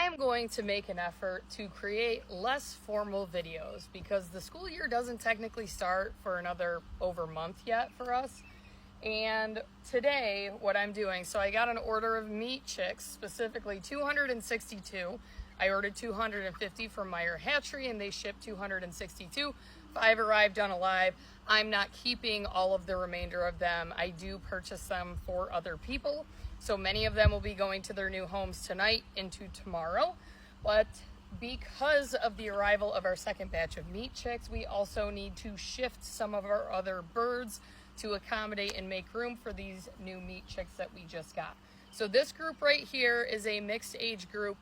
I'm going to make an effort to create less formal videos because the school year doesn't technically start for another over a month yet for us. And today what I'm doing, so I got an order of meat chicks, specifically 262. I ordered 250 from Meyer Hatchery and they shipped 262. 5 arrived unalive. I'm not keeping all of the remainder of them. I do purchase them for other people. So many of them will be going to their new homes tonight into tomorrow. But because of the arrival of our second batch of meat chicks, we also need to shift some of our other birds to accommodate and make room for these new meat chicks that we just got. So this group right here is a mixed age group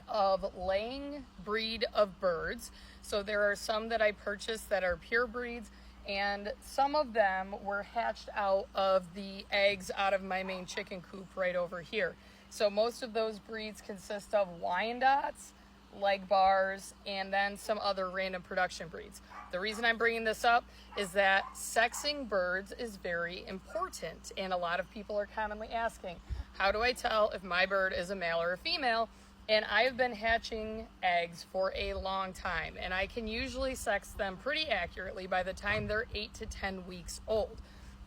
of laying breed of birds. So there are some that I purchased that are pure breeds, and some of them were hatched out of the eggs out of my main chicken coop right over here. So most of those breeds consist of Wyandottes, leg bars, and then some other random production breeds. The reason I'm bringing this up is that sexing birds is very important, and a lot of people are commonly asking, how do I tell if my bird is a male or a female? And I've been hatching eggs for a long time, and I can usually sex them pretty accurately by the time they're 8 to 10 weeks old.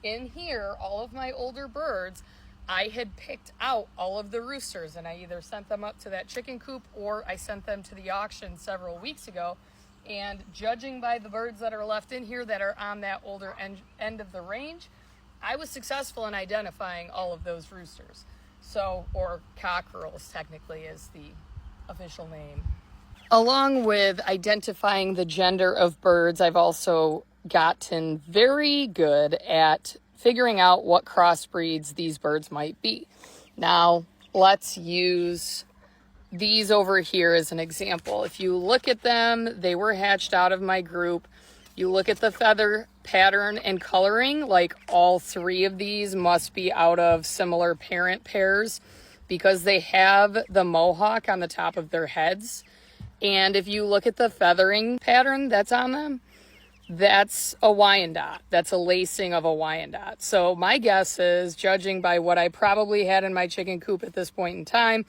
In here, all of my older birds, I had picked out all of the roosters, and I either sent them up to that chicken coop or I sent them to the auction several weeks ago. And judging by the birds that are left in here that are on that older end of the range, I was successful in identifying all of those roosters. So, or cockerels technically is the official name. Along with identifying the gender of birds, I've also gotten very good at figuring out what crossbreeds these birds might be. Now, let's use these over here as an example. If you look at them, they were hatched out of my group. You look at the feather pattern and coloring, like all 3 of these must be out of similar parent pairs because they have the mohawk on the top of their heads. And if you look at the feathering pattern that's on them, that's a Wyandotte. That's a lacing of a Wyandotte. So my guess is, judging by what I probably had in my chicken coop at this point in time,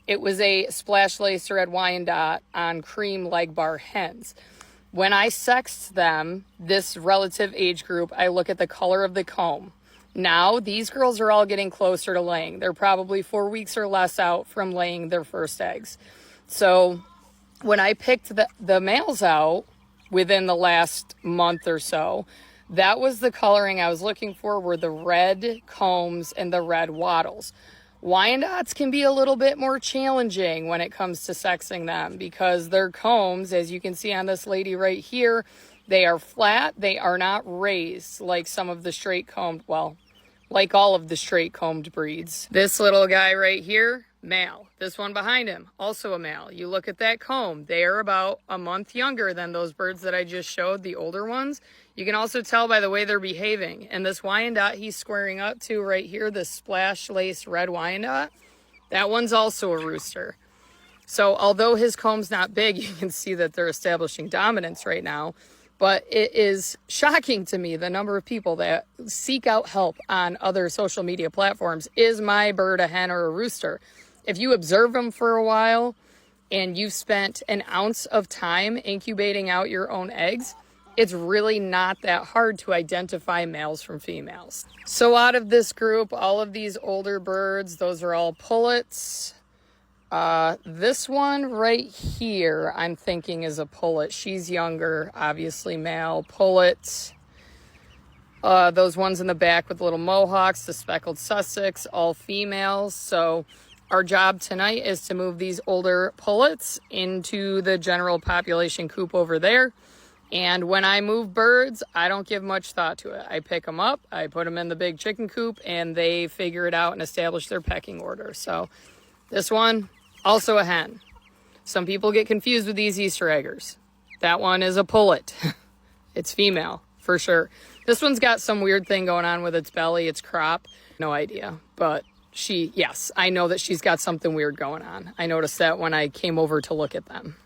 it was a splash lace red Wyandotte on cream leg bar hens. When I sexed them, this relative age group, I look at the color of the comb. Now, these girls are all getting closer to laying. They're probably 4 weeks or less out from laying their first eggs. So when I picked the males out within the last month or so, that was the coloring I was looking for, were the red combs and the red wattles. Wyandottes can be a little bit more challenging when it comes to sexing them because their combs, as you can see on this lady right here, they are flat. They are not raised like some of the straight combed, well, like all of the straight combed breeds. This little guy right here, male. This one behind him, also a male. You look at that comb, they are about a month younger than those birds that I just showed, the older ones. You can also tell by the way they're behaving. And this Wyandotte he's squaring up to right here, this splash lace red Wyandotte, that one's also a rooster. So although his comb's not big, you can see that they're establishing dominance right now. But it is shocking to me the number of people that seek out help on other social media platforms. Is my bird a hen or a rooster? If you observe them for a while and you've spent an ounce of time incubating out your own eggs, it's really not that hard to identify males from females. So out of this group, all of these older birds, those are all pullets. This one right here, I'm thinking is a pullet. She's younger, obviously male. Pullets. Those ones in the back with little mohawks, the speckled Sussex, all females. So our job tonight is to move these older pullets into the general population coop over there. And when I move birds, I don't give much thought to it. I pick them up, I put them in the big chicken coop, and they figure it out and establish their pecking order. So this one, also a hen. Some people get confused with these Easter eggers. That one is a pullet. It's female, for sure. This one's got some weird thing going on with its belly, its crop. No idea. But yes, I know that she's got something weird going on. I noticed that when I came over to look at them.